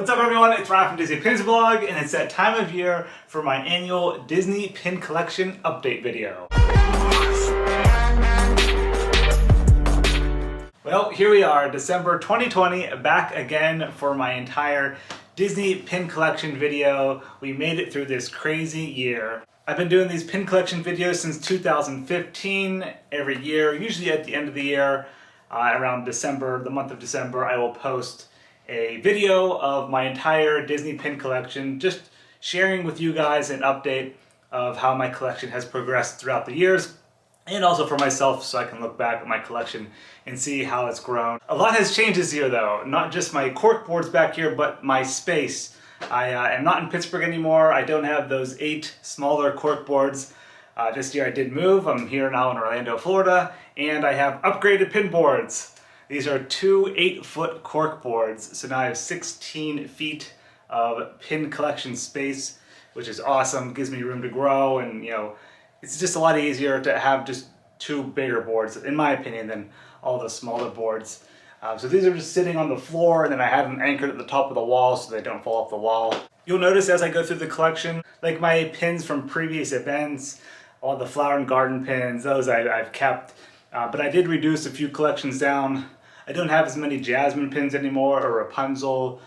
What's up everyone, it's Ryan from Disney Pins Vlog, and it's that time of year for my annual Disney Pin Collection update video. Well, here we are, December 2020, back again for my entire Disney Pin Collection video. We made it through this crazy year. I've been doing these pin collection videos since 2015, every year, usually at the end of the year, around December, the month of December, I will post a video of my entire Disney pin collection, just sharing with you guys an update of how my collection has progressed throughout the years, and also for myself so I can look back at my collection and see how it's grown. A lot has changed this year though, not just my cork boards back here, but my space. I am not in Pittsburgh anymore. I don't have those 8 smaller cork boards. This year I did move. I'm here now in Orlando, Florida, and I have upgraded pin boards. These are 2 8-foot cork boards, so now I have 16 feet of pin collection space, which is awesome. Gives me room to grow, and it's just a lot easier to have just 2 bigger boards, in my opinion, than all the smaller boards. So these are just sitting on the floor, and then I have them anchored at the top of the wall so they don't fall off the wall. You'll notice as I go through the collection, like my pins from previous events, all the flower and garden pins, those I've kept, but I did reduce a few collections down. I don't have as many Jasmine pins anymore, or Rapunzel,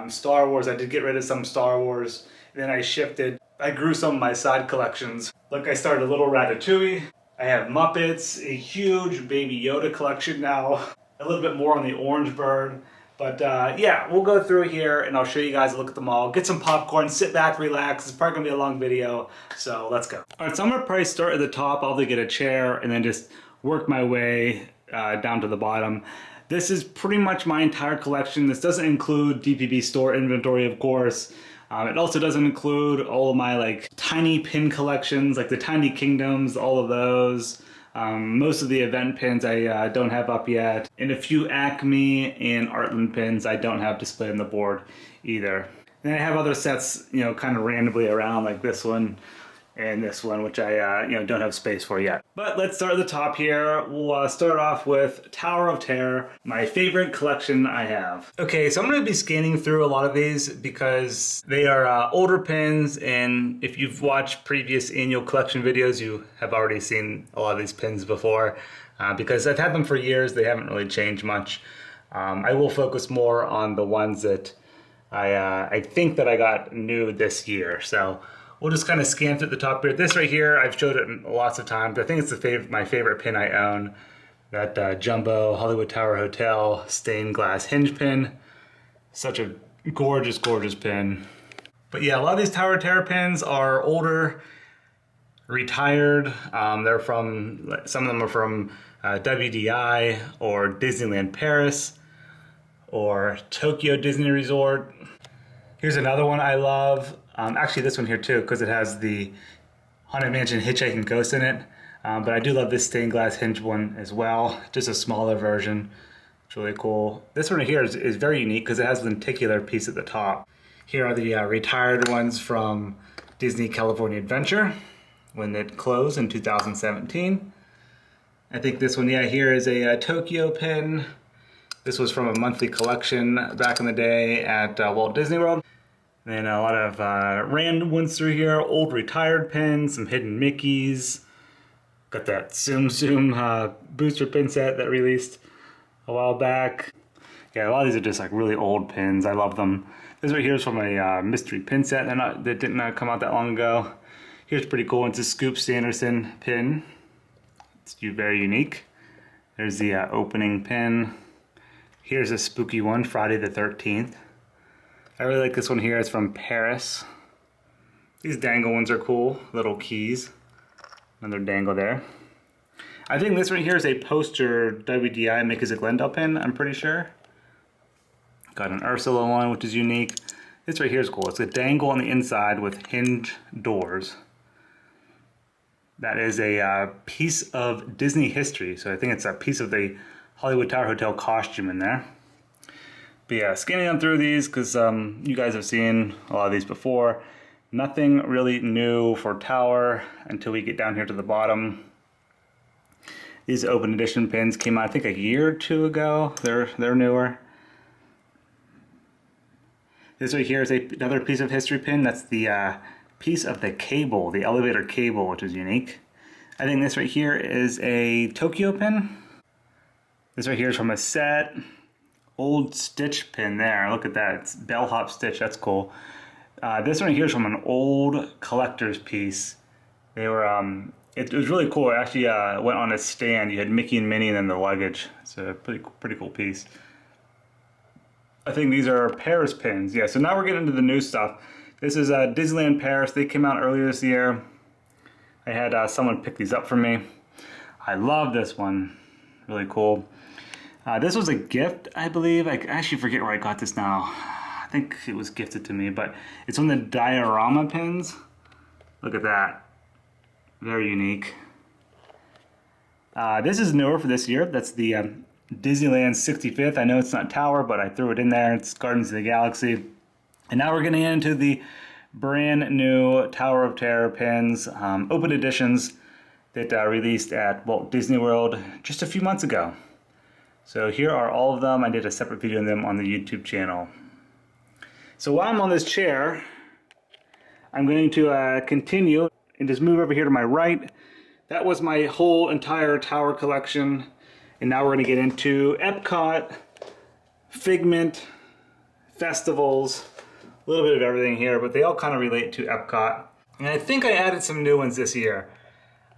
Star Wars. I did get rid of some Star Wars. Then I shifted. I grew some of my side collections. Like I started a little Ratatouille. I have Muppets, a huge Baby Yoda collection now. A little bit more on the Orange Bird. But yeah, we'll go through here and I'll show you guys a look at them all. Get some popcorn, sit back, relax. It's probably gonna be a long video, so let's go. All right, so I'm gonna probably start at the top. I'll get a chair and then just work my way down to the bottom. This is pretty much my entire collection. This doesn't include DPB store inventory, of course. It also doesn't include all of my tiny pin collections, like the Tiny Kingdoms, all of those. Most of the event pins I don't have up yet. And a few Acme and Artland pins I don't have displayed on the board either. And I have other sets, kind of randomly around, like this one and this one, which I don't have space for yet. But let's start at the top here. We'll start off with Tower of Terror, my favorite collection I have. Okay, so I'm going to be scanning through a lot of these because they are older pins, and if you've watched previous annual collection videos, you have already seen a lot of these pins before. Because I've had them for years, they haven't really changed much. I will focus more on the ones that I think that I got new this year. So we'll just kind of scan through the top here. This right here, I've showed it lots of times. I think it's my favorite pin I own. That Jumbo Hollywood Tower Hotel stained glass hinge pin. Such a gorgeous, gorgeous pin. But yeah, a lot of these Tower of Terror pins are older, retired. They're from, some of them are from WDI or Disneyland Paris or Tokyo Disney Resort. Here's another one I love. Actually this one here too, because it has the Haunted Mansion Hitchhiking Ghost in it. But I do love this stained glass hinge one as well. Just a smaller version. It's really cool. This one here is very unique because it has a lenticular piece at the top. Here are the retired ones from Disney California Adventure when it closed in 2017. I think this one, yeah, here is a Tokyo pin. This was from a monthly collection back in the day at Walt Disney World. And a lot of random ones through here, old retired pins, some hidden Mickeys. Got that Tsum Tsum booster pin set that released a while back. Yeah, a lot of these are just really old pins. I love them. This right here is from a mystery pin set that didn't come out that long ago. Here's pretty cool. It's a Scoop Sanderson pin. It's very unique. There's the opening pin. Here's a spooky one, Friday the 13th. I really like this one here. It's from Paris. These dangle ones are cool. Little keys. Another dangle there. I think this one here is a poster WDI Mickey's a Glendale pin, I'm pretty sure. Got an Ursula one, which is unique. This right here is cool. It's a dangle on the inside with hinge doors. That is a piece of Disney history. So I think it's a piece of the Hollywood Tower Hotel costume in there. But yeah, scanning on through these because you guys have seen a lot of these before. Nothing really new for Tower until we get down here to the bottom. These open edition pins came out I think a year or two ago. They're newer. This right here is another piece of history pin. That's the piece of the cable, the elevator cable, which is unique. I think this right here is a Tokyo pin. This right here is from a set. Old Stitch pin there. Look at that. It's bellhop Stitch. That's cool. This one here is from an old collector's piece. They were it was really cool. It actually went on a stand. You had Mickey and Minnie and then the luggage. It's a pretty cool piece. I think these are Paris pins. Yeah, so now we're getting into the new stuff. This is Disneyland Paris. They came out earlier this year. I had someone pick these up for me. I love this one. Really cool. This was a gift, I believe. I actually forget where I got this now. I think it was gifted to me, but it's one of the diorama pins. Look at that. Very unique. This is newer for this year. That's the Disneyland 65th. I know it's not Tower, but I threw it in there. It's Guardians of the Galaxy. And now we're getting into the brand new Tower of Terror pins, open editions that released at Walt Disney World just a few months ago. So here are all of them. I did a separate video on them on the YouTube channel. So while I'm on this chair, I'm going to continue and just move over here to my right. That was my whole entire Tower collection. And now we're going to get into Epcot, Figment, festivals, a little bit of everything here, but they all kind of relate to Epcot. And I think I added some new ones this year.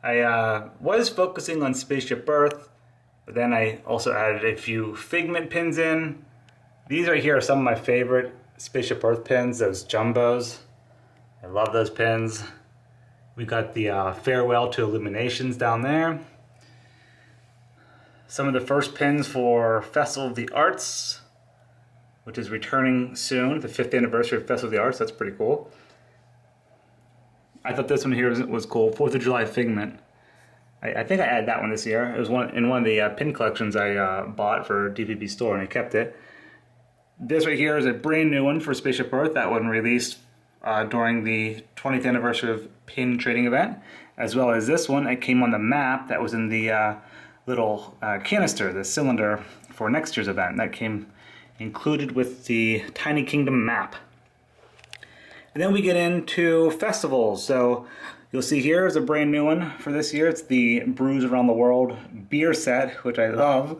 I was focusing on Spaceship Earth, but then I also added a few Figment pins in. These right here are some of my favorite Spaceship Earth pins, those jumbos. I love those pins. We got the Farewell to Illuminations down there. Some of the first pins for Festival of the Arts, which is returning soon, the 5th anniversary of Festival of the Arts. That's pretty cool. I thought this one here was cool, 4th of July Figment. I think I added that one this year. It was in one of the pin collections I bought for DVB Store, and I kept it. This right here is a brand new one for Spaceship Earth. That one released during the 20th anniversary of Pin Trading Event, as well as this one. It came on the map that was in the little canister, the cylinder for next year's event. That came included with the Tiny Kingdom map. And then we get into festivals. So you'll see here is a brand new one for this year. It's the Brews Around the World beer set, which I love.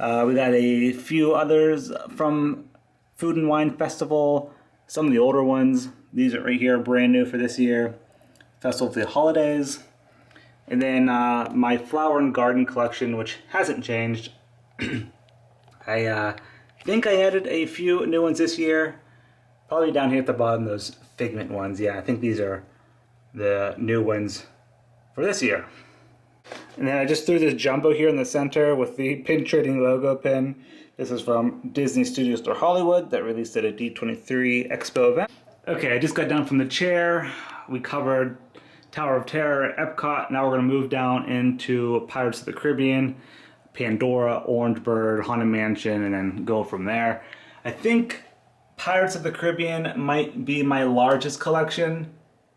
We got a few others from Food and Wine Festival, some of the older ones. These are right here, brand new for this year. Festival of the Holidays. And then my Flower and Garden collection, which hasn't changed. I think I added a few new ones this year. Probably down here at the bottom, those Figment ones. Yeah, I think these are the new ones for this year. And then I just threw this jumbo here in the center with the Pin Trading logo pin. This is from Disney Studio Store Hollywood that released at a D23 Expo event. Okay, I just got down from the chair. We covered Tower of Terror, Epcot. Now we're going to move down into Pirates of the Caribbean, Pandora, Orange Bird, Haunted Mansion, and then go from there. I think Pirates of the Caribbean might be my largest collection.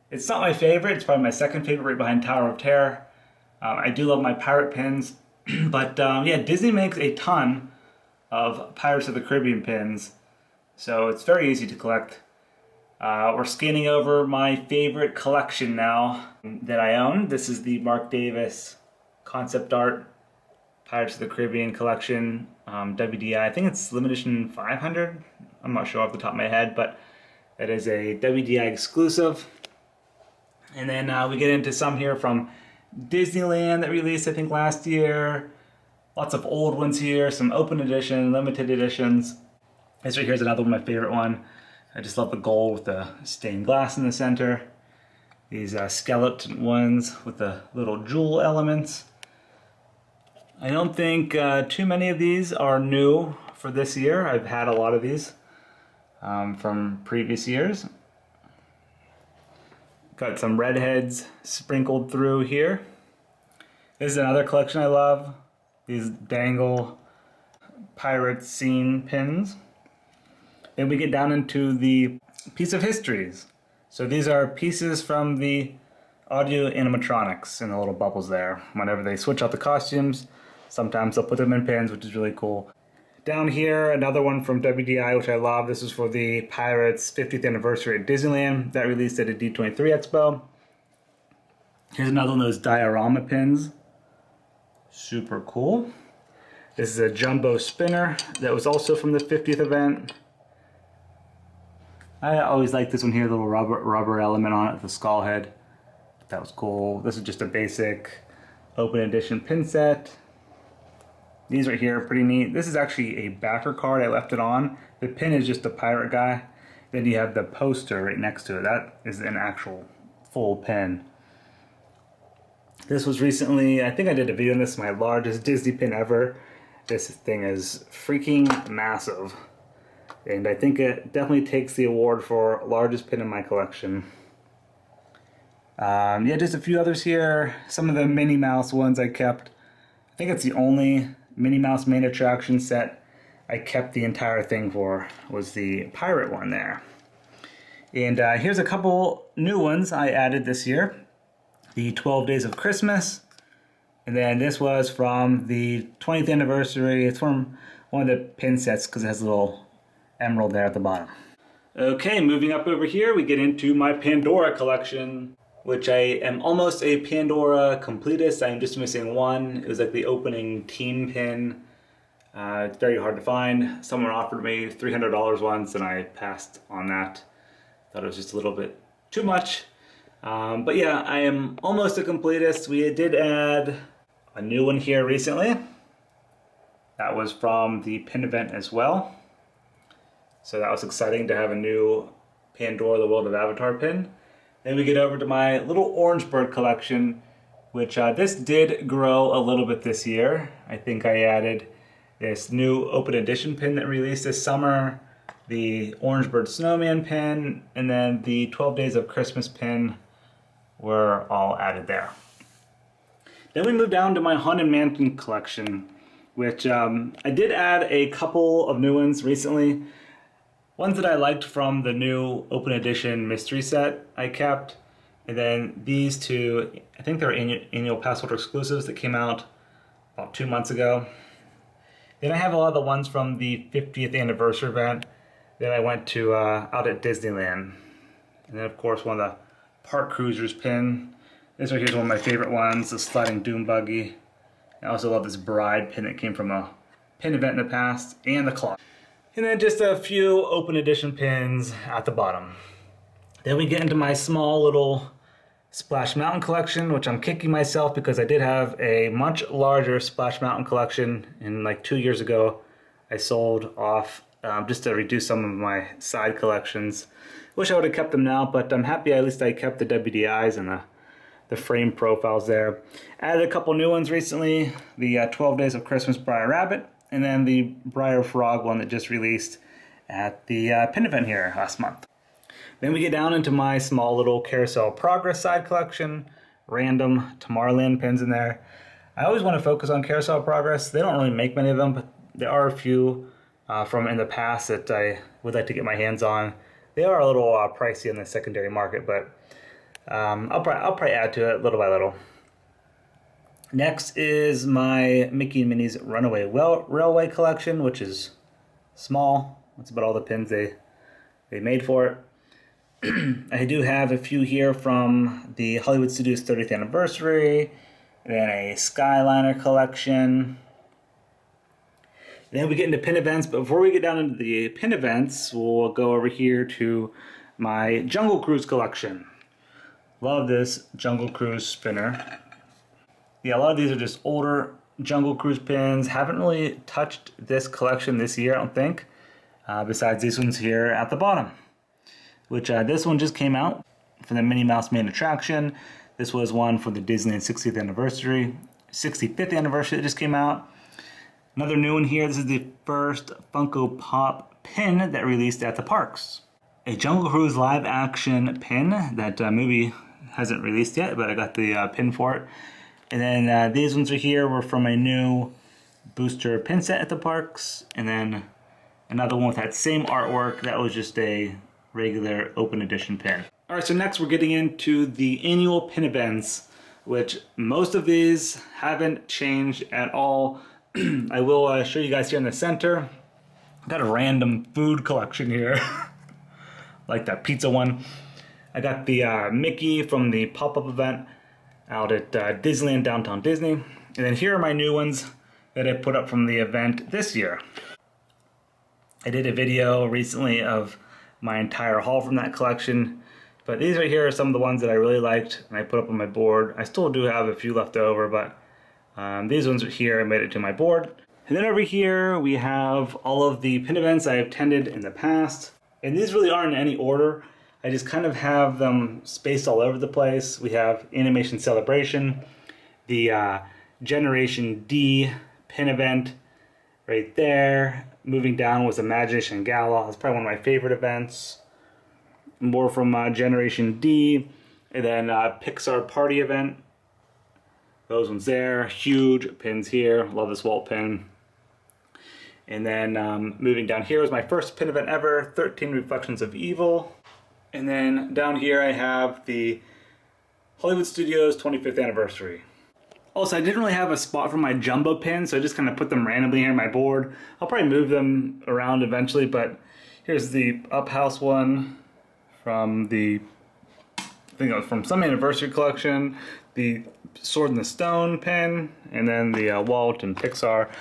It's not my favorite. It's probably my second favorite, right behind Tower of Terror. I do love my pirate pins, but yeah, Disney makes a ton of Pirates of the Caribbean pins, so it's very easy to collect. We're scanning over my favorite collection now that I own. This is the Mark Davis concept art Pirates of the Caribbean collection, WDI. I think it's limited edition 500. I'm not sure off the top of my head, but it is a WDI exclusive. And then we get into some here from Disneyland that released, I think, last year. Lots of old ones here, some open edition, limited editions. This right here is another one, my favorite one. I just love the gold with the stained glass in the center. These skeleton ones with the little jewel elements. I don't think too many of these are new for this year. I've had a lot of these from previous years. Got some redheads sprinkled through here. This is another collection I love. These dangle pirate scene pins. Then we get down into the piece of histories. So these are pieces from the audio animatronics and the little bubbles there. Whenever they switch out the costumes, sometimes they'll put them in pins, which is really cool. Down here, another one from WDI, which I love. This is for the Pirates 50th anniversary at Disneyland. That released at a D23 Expo. Here's another one of those diorama pins. Super cool. This is a jumbo spinner that was also from the 50th event. I always like this one here, little rubber element on it, the skull head. That was cool. This is just a basic open edition pin set. These right here are pretty neat. This is actually a backer card. I left it on. The pin is just the pirate guy. Then you have the poster right next to it. That is an actual full pin. This was recently, I think I did a video on this, my largest Disney pin ever. This thing is freaking massive. And I think it definitely takes the award for largest pin in my collection. Yeah, just a few others here. Some of the Minnie Mouse ones I kept. I think it's the only Minnie Mouse main attraction set I kept the entire thing for, was the pirate one there. And here's a couple new ones I added this year. The 12 Days of Christmas. And then this was from the 20th anniversary. It's from one of the pin sets because it has a little emerald there at the bottom. Okay, moving up over here, we get into my Pandora collection, which I am almost a Pandora completist. I'm just missing one. It was like the opening team pin. It's very hard to find. Someone offered me $300 once and I passed on that. Thought it was just a little bit too much. But yeah, I am almost a completist. We did add a new one here recently. That was from the pin event as well. So that was exciting to have a new Pandora The World of Avatar pin. Then we get over to my little Orange Bird collection, which this did grow a little bit this year. I think I added this new open edition pin that released this summer, the Orange Bird Snowman pin, and then the 12 Days of Christmas pin were all added there. Then we move down to my Haunted Mansion collection, which I did add a couple of new ones recently. Ones that I liked from the new open edition mystery set I kept. And then these two, I think they're annual pass holder exclusives that came out about 2 months ago. Then I have a lot of the ones from the 50th anniversary event that I went to out at Disneyland. And then of course one of the Park Cruisers pin. This right here is one of my favorite ones, the sliding Doom Buggy. I also love this Bride pin that came from a pin event in the past, and the clock. And then just a few open edition pins at the bottom. Then we get into my small little Splash Mountain collection, which I'm kicking myself because I did have a much larger Splash Mountain collection, and like 2 years ago I sold off just to reduce some of my side collections. Wish I would have kept them now, but I'm happy at least I kept the WDIs and the frame profiles there. Added a couple new ones recently, the 12 Days of Christmas Briar Rabbit, and then the Briar Frog one that just released at the pin event here last month. Then we get down into my small little Carousel Progress side collection, random Tomorrowland pins in there. I always want to focus on Carousel Progress. They don't really make many of them, but there are a few from in the past that I would like to get my hands on. They are a little pricey in the secondary market, but I'll probably add to it little by little. Next is my Mickey and Minnie's Runaway Railway collection, which is small. That's about all the pins they made for it. I do have a few here from the Hollywood Studios 30th anniversary, then a Skyliner collection. Then we get into pin events, but before we get down into the pin events, we'll go over here to my Jungle Cruise collection. Love this Jungle Cruise spinner. Yeah, a lot of these are just older Jungle Cruise pins. Haven't really touched this collection this year, I don't think, besides these ones here at the bottom. Which this one just came out for the Minnie Mouse main attraction. This was one for the Disneyland 65th anniversary that just came out. Another new one here. This is the first Funko Pop pin that released at the parks. A Jungle Cruise live action pin. That movie hasn't released yet, but I got the pin for it. And then these ones are here were from a new booster pin set at the parks. And then another one with that same artwork. That was just a regular open edition pin. Alright, so next we're getting into the annual pin events, which most of these haven't changed at all. I will show you guys here in the center. I've got a random food collection here, like that pizza one. I got the Mickey from the pop-up event out at Disneyland Downtown Disney. And then here are my new ones that I put up from the event this year. I did a video recently of my entire haul from that collection, but these right here are some of the ones that I really liked and I put up on my board. I still do have a few left over, but these ones right here I made it to my board. And then over here we have all of the pin events I have attended in the past. And these really aren't in any order. I just kind of have them spaced all over the place. We have Animation Celebration, the Generation D pin event right there. Moving down was Imagination Gala. That's probably one of my favorite events. More from Generation D. And then Pixar Party event. Those ones there. Huge pins here. Love this Walt pin. And then moving down here was my first pin event ever, 13 Reflections of Evil. And then down here I have the Hollywood Studios 25th anniversary. Also, I didn't really have a spot for my jumbo pins, so I just kind of put them randomly here on my board. I'll probably move them around eventually, but here's the Up House one from the, I think it was from some anniversary collection, the Sword in the Stone pin, and then the Walt and Pixar.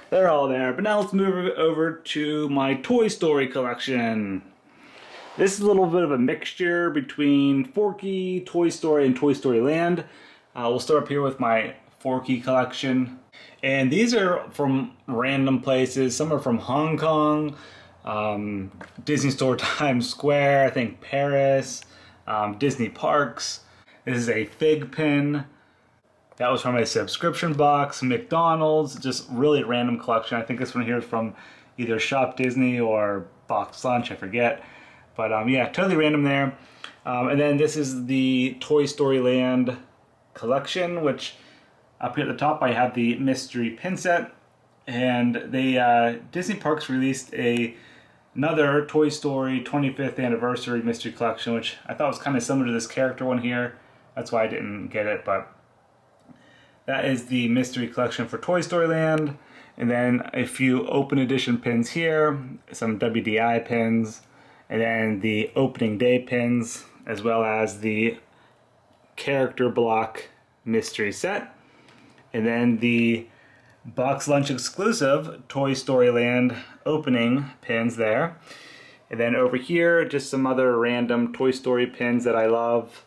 They're all there. But now let's move over to my Toy Story collection. This is a little bit of a mixture between Forky, Toy Story, and Toy Story Land. We'll start up here with my Forky collection. And these are from random places. Some are from Hong Kong, Disney Store Times Square, I think Paris, Disney Parks. This is a Fig pin. That was from a subscription box, McDonald's, just really random collection. I think this one here is from either Shop Disney or Box Lunch, I forget. But yeah, totally random there. And then this is the Toy Story Land collection, which up here at the top I have the mystery pin set. And they Disney Parks released another Toy Story 25th anniversary mystery collection, which I thought was kind of similar to this character one here. That's why I didn't get it, but that is the mystery collection for Toy Story Land. And then a few open edition pins here, some WDI pins, and then the opening day pins, as well as the character block mystery set. And then the Box Lunch exclusive Toy Story Land opening pins there. And then over here, just some other random Toy Story pins that I love.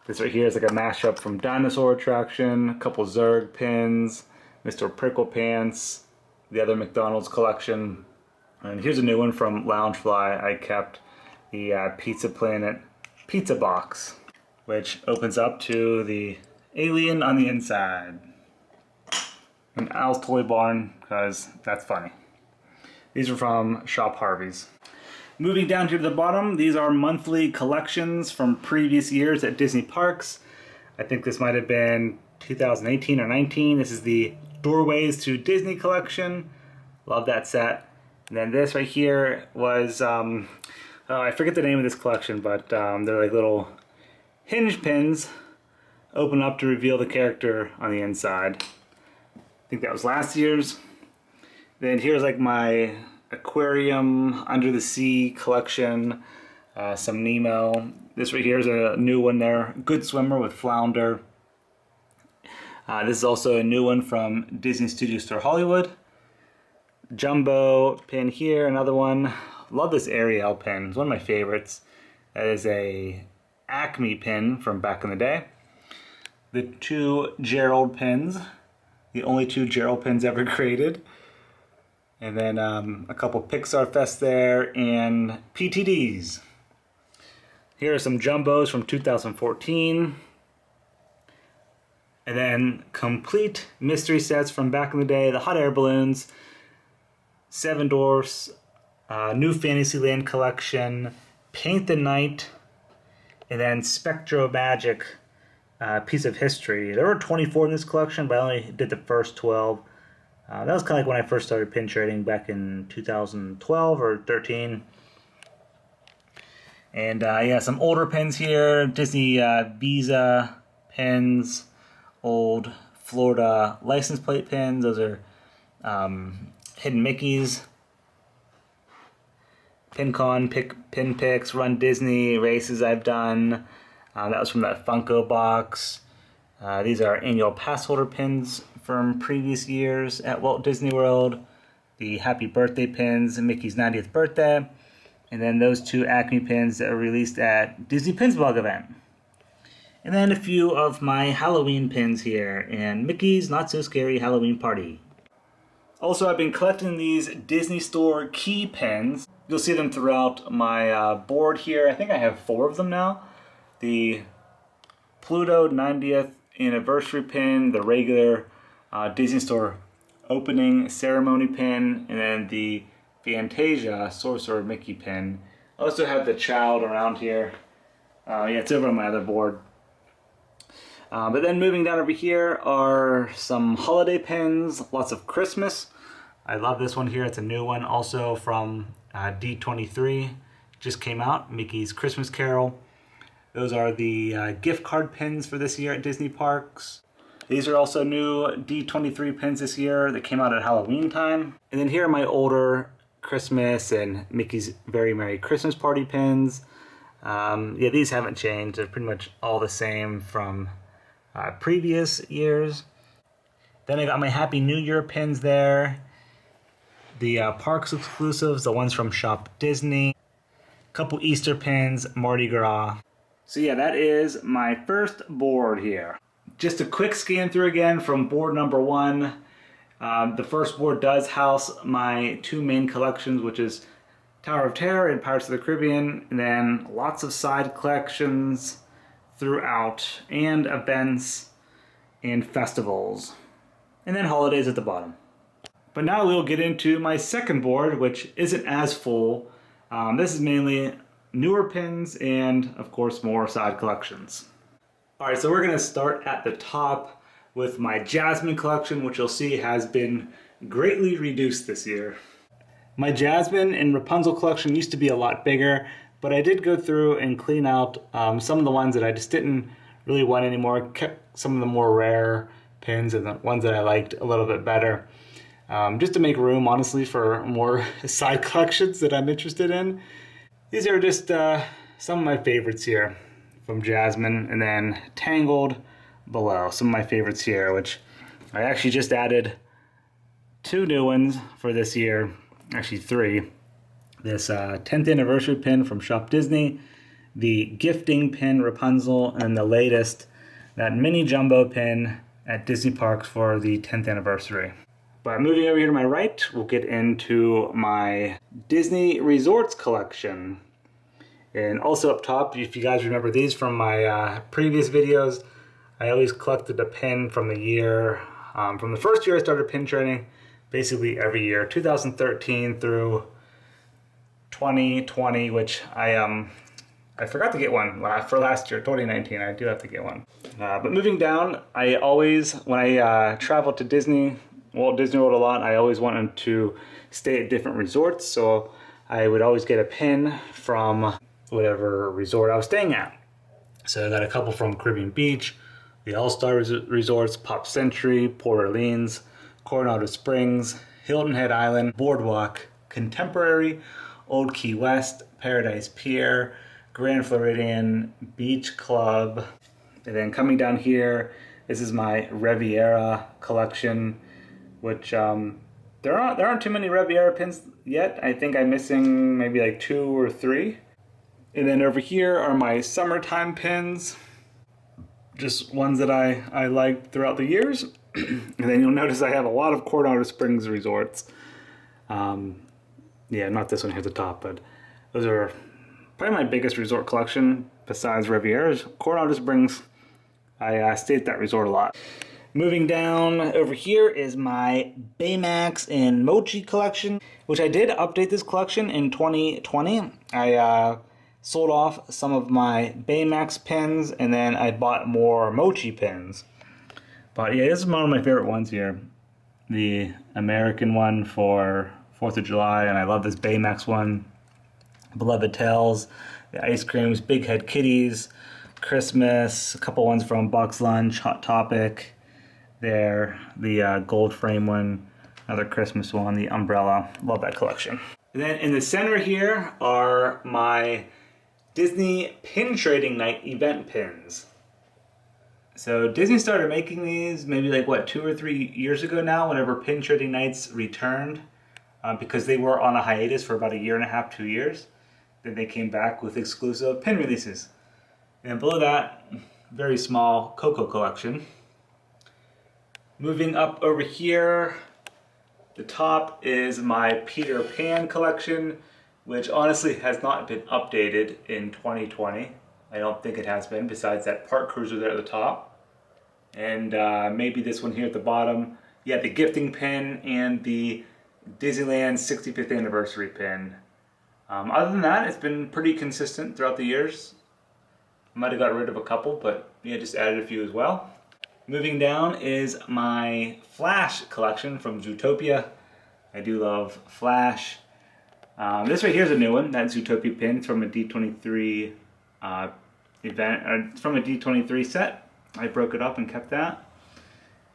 This right here is like a mashup from Dinosaur Attraction, a couple Zurg pins, Mr. Prickle Pants, the other McDonald's collection. And here's a new one from Loungefly. I kept the Pizza Planet pizza box, which opens up to the alien on the inside. And Al's Toy Barn, because that's funny. These are from Shop Harvey's. Moving down here to the bottom, these are monthly collections from previous years at Disney Parks. I think this might have been 2018 or 19. This is the Doorways to Disney collection. Love that set. And then this right here was, I forget the name of this collection, but they're like little hinge pins. Open up to reveal the character on the inside. I think that was last year's. Then here's like my aquarium under the sea collection, some Nemo. This right here is a new one there, Good Swimmer with Flounder. This is also a new one from Disney Studio Store Hollywood. Jumbo pin here, another one. Love this Ariel pin, it's one of my favorites. That is a Acme pin from back in the day. The two Gerald pins, the only two Gerald pins ever created. And then a couple Pixar Fest there, and PTDs. Here are some Jumbos from 2014. And then complete mystery sets from back in the day, the Hot Air Balloons, Seven Dwarfs, New Fantasyland collection, Paint the Night, and then Spectro Magic, Piece of History. There were 24 in this collection, but I only did the first 12. That was kind of like when I first started pin trading back in 2012 or 13. And yeah, some older pins here. Disney Visa pins, old Florida license plate pins. Those are Hidden Mickeys, PinCon, Pin Picks, Run Disney races I've done. That was from that Funko box. These are annual pass holder pins from previous years at Walt Disney World. The Happy Birthday pins, Mickey's 90th birthday. And then those two Acme pins that were released at Disney Pinsblog event. And then a few of my Halloween pins here, and Mickey's Not So Scary Halloween Party. Also, I've been collecting these Disney Store key pins. You'll see them throughout my board here. I think I have 4 of them now. The Pluto 90th anniversary pin, the regular Disney Store opening ceremony pin, and then the Fantasia Sorcerer Mickey pin. I also have the child around here. Yeah, it's over on my other board. But then moving down over here are some holiday pins, lots of Christmas. I love this one here. It's a new one also from D23. Just came out, Mickey's Christmas Carol. Those are the gift card pins for this year at Disney Parks. These are also new D23 pins this year that came out at Halloween time. And then here are my older Christmas and Mickey's Very Merry Christmas Party pins. Yeah, these haven't changed. They're pretty much all the same from previous years. Then I got my Happy New Year pins there. The Parks exclusives, the ones from Shop Disney. Couple Easter pins, Mardi Gras. So yeah, that is my first board here. Just a quick scan through again from board number 1. The first board does house my 2 main collections, which is Tower of Terror and Pirates of the Caribbean, and then lots of side collections throughout, and events and festivals, and then holidays at the bottom. But now we'll get into my second board, which isn't as full. This is mainly newer pins and, of course, more side collections. Alright, so we're going to start at the top with my Jasmine collection, which you'll see has been greatly reduced this year. My Jasmine and Rapunzel collection used to be a lot bigger, but I did go through and clean out some of the ones that I just didn't really want anymore, kept some of the more rare pins and the ones that I liked a little bit better, just to make room, honestly, for more side collections that I'm interested in. These are just some of my favorites here from Jasmine, and then Tangled below, some of my favorites here, which I actually just added 2 new ones for this year, actually 3. This 10th anniversary pin from Shop Disney, the gifting pin Rapunzel, and the latest, that mini jumbo pin at Disney Parks for the 10th anniversary. But moving over here to my right, we'll get into my Disney Resorts collection. And also up top, if you guys remember these from my previous videos, I always collected a pin from the year, from the first year I started pin trading, basically every year, 2013 through 2020, which I forgot to get one for last year, 2019. I do have to get one. But moving down, I always, when I traveled to Walt Disney World a lot, I always wanted to stay at different resorts, so I would always get a pin from whatever resort I was staying at. So I got a couple from Caribbean Beach, the All-Star Resorts, Pop Century, Port Orleans, Coronado Springs, Hilton Head Island, Boardwalk, Contemporary, Old Key West, Paradise Pier, Grand Floridian, Beach Club. And then coming down here, this is my Riviera collection, which there aren't too many Riviera pins yet. I think I'm missing maybe like 2 or 3. And then over here are my summertime pins, just ones that I liked throughout the years. And then you'll notice I have a lot of Coronado Springs resorts. Yeah, not this one here at the top, but those are probably my biggest resort collection besides Riviera's. Coronado Springs, I stayed at that resort a lot. Moving down over here is my Baymax and Mochi collection, which I did update this collection in 2020. I sold off some of my Baymax pins, and then I bought more Mochi pins. But yeah, this is one of my favorite ones here. The American one for 4th of July, and I love this Baymax one. Beloved Tales, the ice creams, Big Head Kitties, Christmas, a couple ones from Box Lunch, Hot Topic there, the gold frame one Another Christmas one, the umbrella. Love that collection. And then in the center here are my Disney Pin Trading Night event pins. So Disney started making these maybe like what, 2 or 3 years ago now, whenever Pin Trading Nights returned, because they were on a hiatus for about 1.5 to 2 years. Then they came back with exclusive pin releases. And below that, very small Coco collection. Moving up over here, the top is my Peter Pan collection, which honestly has not been updated in 2020. I don't think it has been, besides that park cruiser there at the top. And maybe this one here at the bottom. Yeah, the gifting pin and the Disneyland 65th anniversary pin. Other than that, it's been pretty consistent throughout the years. I might have got rid of a couple, but yeah, just added a few as well. Moving down is my Flash collection from Zootopia. I do love Flash. This right here is a new one, that Zootopia pin. It's from a D23 event, it's from a D23 set. I broke it up and kept that.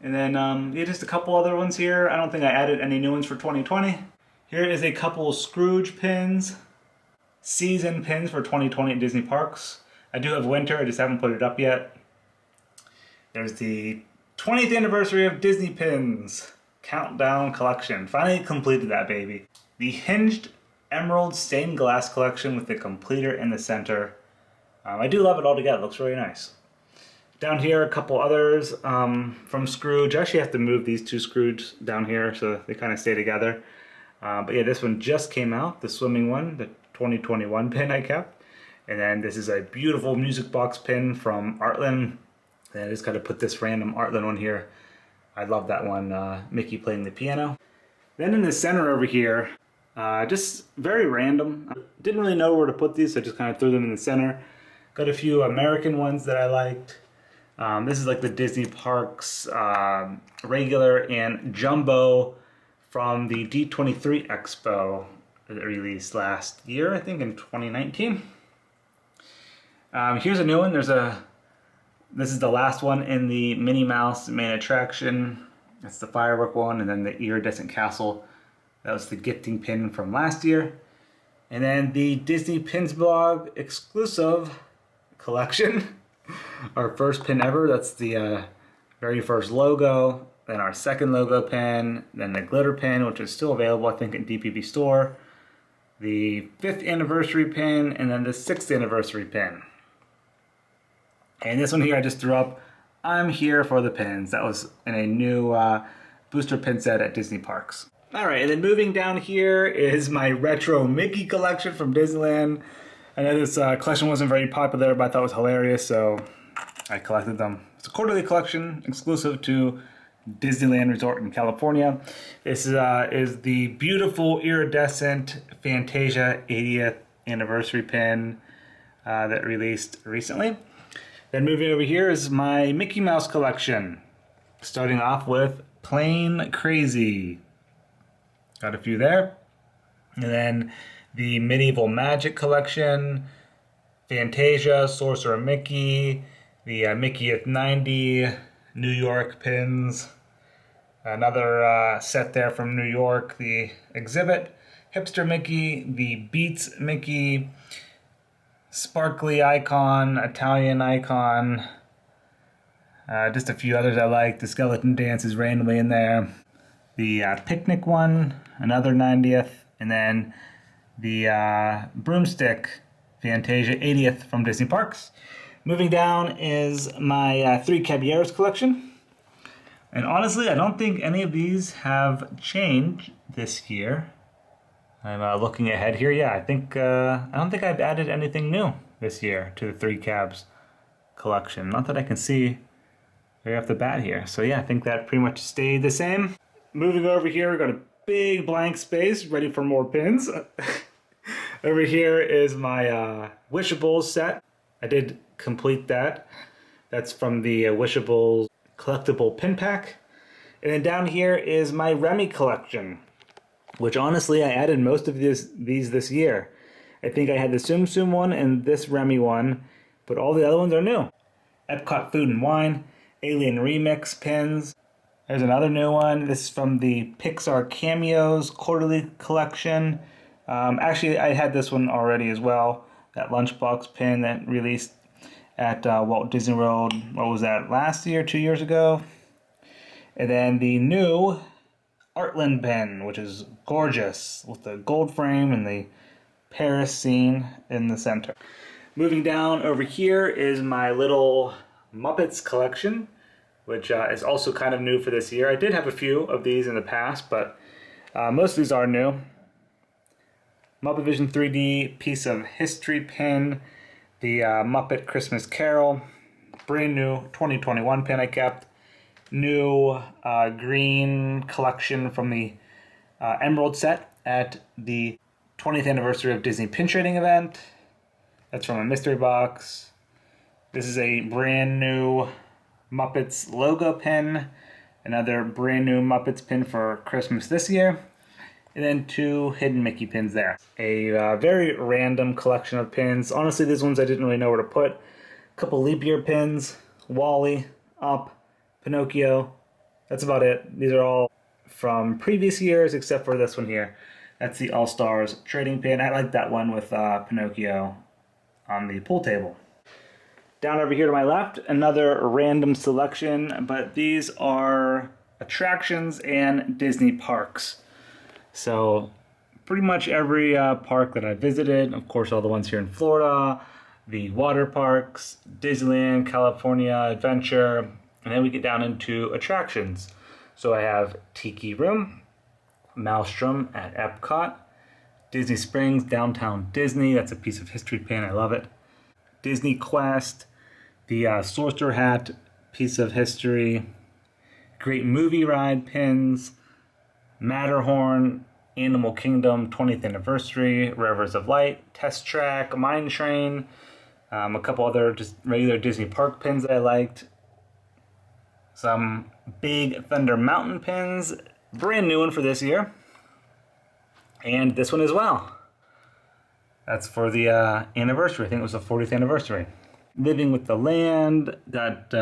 And then yeah, just a couple other ones here. I don't think I added any new ones for 2020. Here is a couple Scrooge pins, season pins for 2020 at Disney Parks. I do have winter, I just haven't put it up yet. There's the 20th anniversary of Disney Pins Countdown collection. Finally completed that baby. The Hinged Emerald Stained Glass collection with the completer in the center. I do love it all together, it looks really nice. Down here, a couple others from Scrooge. I actually have to move these two Scrooge down here so they kind of stay together. But yeah, this one just came out, the swimming one, the 2021 pin I kept. And then this is a beautiful music box pin from Artland. And I just got to put this random Artland one here. I love that one, Mickey playing the piano. Then in the center over here, just very random. Didn't really know where to put these, so I just kind of threw them in the center. Got a few American ones that I liked. This is like the Disney Parks regular and jumbo from the D23 Expo that released last year, I think in 2019. Here's a new one. This is the last one in the Minnie Mouse main attraction. That's the firework one, and then the iridescent castle. That was the gifting pin from last year. And then the Disney Pins Blog exclusive collection. Our first pin ever. That's the very first logo. Then our second logo pin. Then the glitter pin, which is still available, I think, at DPB Store. The 5th anniversary pin, and then the 6th anniversary pin. And this one here I just threw up. I'm here for the pins. That was in a new booster pin set at Disney Parks. Alright, and then moving down here is my retro Mickey collection from Disneyland. I know this collection wasn't very popular, but I thought it was hilarious, so I collected them. It's a quarterly collection exclusive to Disneyland Resort in California. This is the beautiful iridescent Fantasia 80th anniversary pin that released recently. Then moving over here is my Mickey Mouse collection. Starting off with Plain Crazy. Got a few there. And then the Medieval Magic collection, Fantasia, Sorcerer Mickey, the Mickey at 90 New York pins. Another set there from New York, the Exhibit, Hipster Mickey, the Beats Mickey, Sparkly Icon, Italian Icon, just a few others I like. The Skeleton Dance is randomly in there. The Picnic one, another 90th, and then the Broomstick Fantasia 80th from Disney Parks. Moving down is my Three Caballeros collection. And honestly, I don't think any of these have changed this year. I'm looking ahead here. Yeah, I don't think I've added anything new this year to the Three Cabs collection. Not that I can see right off the bat here. So yeah, I think that pretty much stayed the same. Moving over here, we've got a big blank space ready for more pins. Over here is my Wishables set. I did complete that. That's from the Wishables collectible pin pack. And then down here is my Remy collection, which honestly I added most of these this year. I think I had the Tsum Tsum one and this Remy one, but all the other ones are new. Epcot Food and Wine, Alien Remix pins. There's another new one. This is from the Pixar Cameos quarterly collection. Actually, I had this one already as well. That Lunchbox pin that released at Walt Disney World, what was that, last year, 2 years ago? And then the new Artland pin, which is gorgeous, with the gold frame and the Paris scene in the center. Moving down over here is my little Muppets collection, which is also kind of new for this year. I did have a few of these in the past, but most of these are new. Muppet Vision 3D piece of history pin, the Muppet Christmas Carol, brand new 2021 pin I kept, new green collection from the Emerald set at the 20th anniversary of Disney Pin Trading event. That's from a mystery box. This is a brand new Muppets logo pin, another brand new Muppets pin for Christmas this year, and then two hidden Mickey pins there. A very random collection of pins. Honestly, these ones I didn't really know where to put. A couple leap year pins, Wall-E, Up, Pinocchio. That's about it. These are all from previous years except for this one here. That's the All-Stars trading pin. I like that one with Pinocchio on the pool table. Down over here to my left, another random selection, but these are attractions and Disney parks. So pretty much every park that I visited, of course all the ones here in Florida, the water parks, Disneyland, California Adventure, and then we get down into attractions. So I have Tiki Room, Maelstrom at Epcot, Disney Springs, Downtown Disney, that's a piece of history pin, I love it. Disney Quest, the Sorcerer Hat piece of history, Great Movie Ride pins, Matterhorn, Animal Kingdom 20th Anniversary, Rivers of Light, Test Track, Mine Train, a couple other just regular Disney Park pins that I liked, some Big Thunder Mountain pins, brand new one for this year, and this one as well. That's for the anniversary. I think it was the 40th anniversary. Living with the Land, got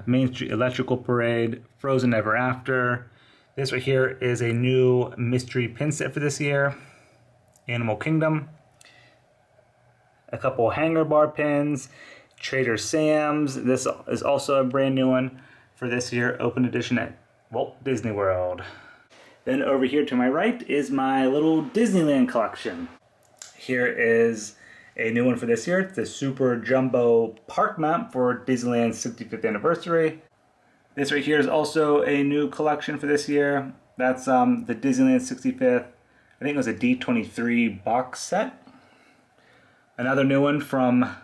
Main Street Electrical Parade, Frozen Ever After. This right here is a new mystery pin set for this year. Animal Kingdom. A couple hanger bar pins. Trader Sam's. This is also a brand new one for this year. Open edition at Walt Disney World. Then over here to my right is my little Disneyland collection. Here is a new one for this year. It's the Super Jumbo Park Map for Disneyland's 65th anniversary. This right here is also a new collection for this year. That's the Disneyland 65th, I think it was a D23 box set. Another new one from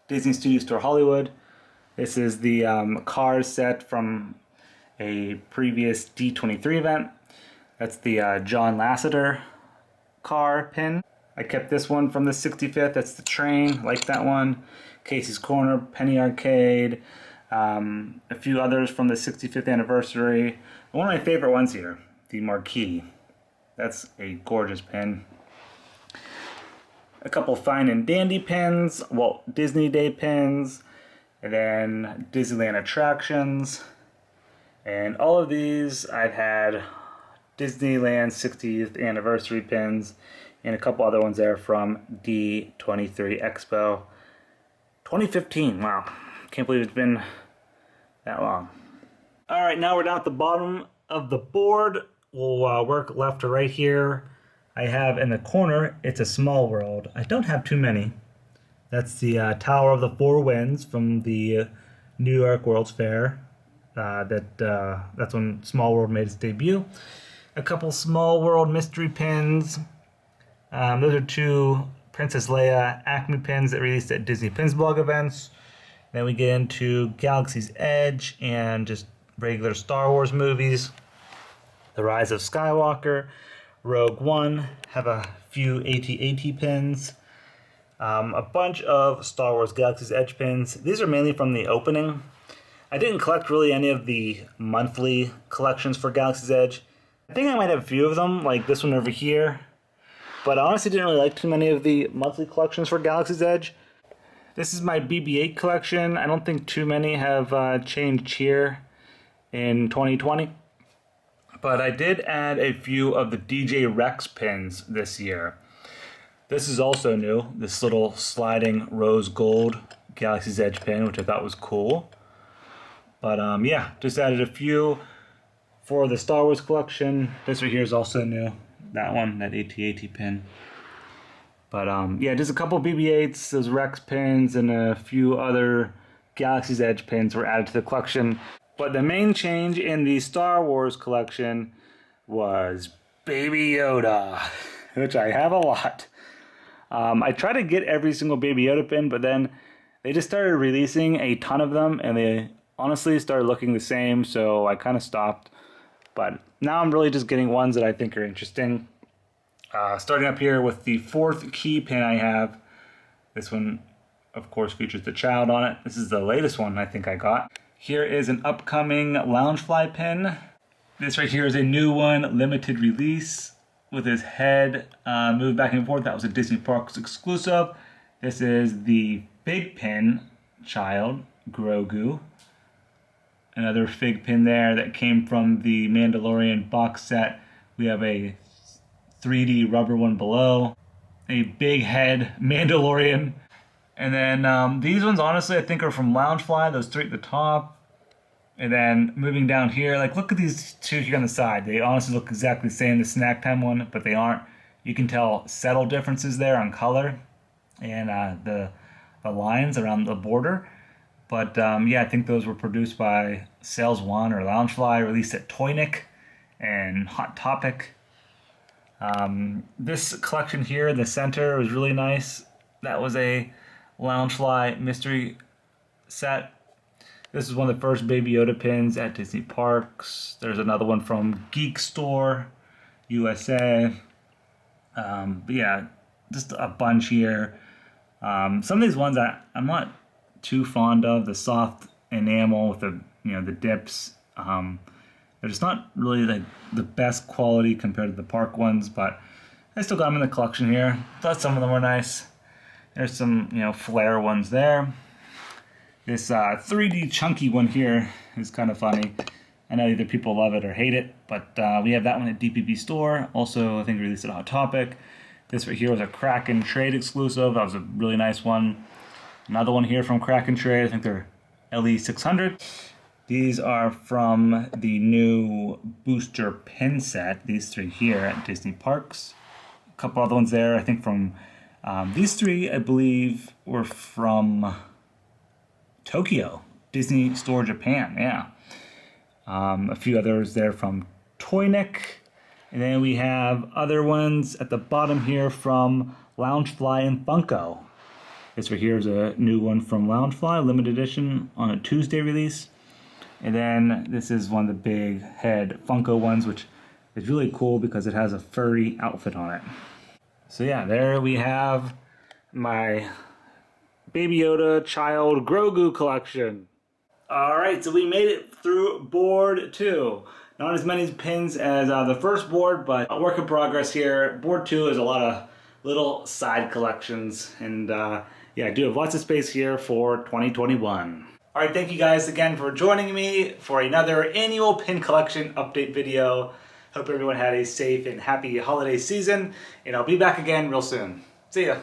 Disney Studio Store Hollywood. This is the Cars set from a previous D23 event. That's the John Lasseter car pin. I kept this one from the 65th. That's the train, like that one. Casey's Corner, Penny Arcade, a few others from the 65th anniversary. One of my favorite ones here, the Marquee. That's a gorgeous pin. A couple Fine and Dandy pins, Walt Disney Day pins, and then Disneyland attractions. And all of these I've had Disneyland 60th anniversary pins, and a couple other ones there from D23 Expo 2015. Wow, can't believe it's been that long. All right, now we're down at the bottom of the board. We'll work left to right here. I have in the corner, it's a Small World. I don't have too many. That's the Tower of the Four Winds from the New York World's Fair. That's when Small World made its debut. A couple Small World mystery pins. Those are two Princess Leia Acme pins that released at Disney Pins blog events. Then we get into Galaxy's Edge and just regular Star Wars movies. The Rise of Skywalker, Rogue One, have a few AT-AT pins. A bunch of Star Wars Galaxy's Edge pins. These are mainly from the opening. I didn't collect really any of the monthly collections for Galaxy's Edge. I think I might have a few of them, like this one over here. But I honestly didn't really like too many of the monthly collections for Galaxy's Edge. This is my BB-8 collection. I don't think too many have changed here in 2020. but I did add a few of the DJ Rex pins this year. This is also new, this little sliding rose gold Galaxy's Edge pin, which I thought was cool. But yeah, just added a few for the Star Wars collection. This right here is also new, that one, that AT-AT pin. But yeah, just a couple BB-8s, those Rex pins, and a few other Galaxy's Edge pins were added to the collection. But the main change in the Star Wars collection was Baby Yoda, which I have a lot. I tried to get every single Baby Yoda pin, but then they just started releasing a ton of them, and they honestly started looking the same, so I kind of stopped. But now I'm really just getting ones that I think are interesting. Starting up here with the fourth key pin I have. This one, of course, features the child on it. This is the latest one I think I got. Here is an upcoming Loungefly pin. This right here is a new one, limited release, with his head moved back and forth. That was a Disney Parks exclusive. This is the Fig pin child, Grogu. Another Fig pin there that came from the Mandalorian box set. We have a 3D rubber one below. A big head Mandalorian. And then these ones, honestly, I think are from Loungefly, those three at the top. And then moving down here, like look at these two here on the side. They honestly look exactly the same, the Snack Time one, but they aren't. You can tell subtle differences there on color and the lines around the border. But yeah, I think those were produced by Sales One or Loungefly, released at Toynik and Hot Topic. This collection here in the center was really nice. That was a Loungefly mystery set. This is one of the first Baby Yoda pins at Disney Parks. There's another one from Geek Store USA. But yeah, just a bunch here. Some of these ones I'm not too fond of. The soft enamel with the the dips. They're just not really like the best quality compared to the park ones, but I still got them in the collection here. Thought some of them were nice. There's some flare ones there. This 3D chunky one here is kind of funny. I know either people love it or hate it, but we have that one at DPP Store. Also, I think released at Hot Topic. This right here was a Kraken Trade exclusive. That was a really nice one. Another one here from Kraken Trade. I think they're LE600. These are from the new booster pin set. These three here at Disney Parks. A couple other ones there. I think from these three, I believe, were from Tokyo, Disney Store Japan, yeah. A few others there from Toynik. And then we have other ones at the bottom here from Loungefly and Funko. This right here is a new one from Loungefly, limited edition on a Tuesday release. And then this is one of the big head Funko ones, which is really cool because it has a furry outfit on it. So yeah, there we have my Baby Yoda child Grogu collection. Alright, so we made it through board 2. Not as many pins as the first board, but a work in progress here. Board 2 is a lot of little side collections, and yeah, I do have lots of space here for 2021. Alright, thank you guys again for joining me for another annual pin collection update video. Hope everyone had a safe and happy holiday season, and I'll be back again real soon. See ya!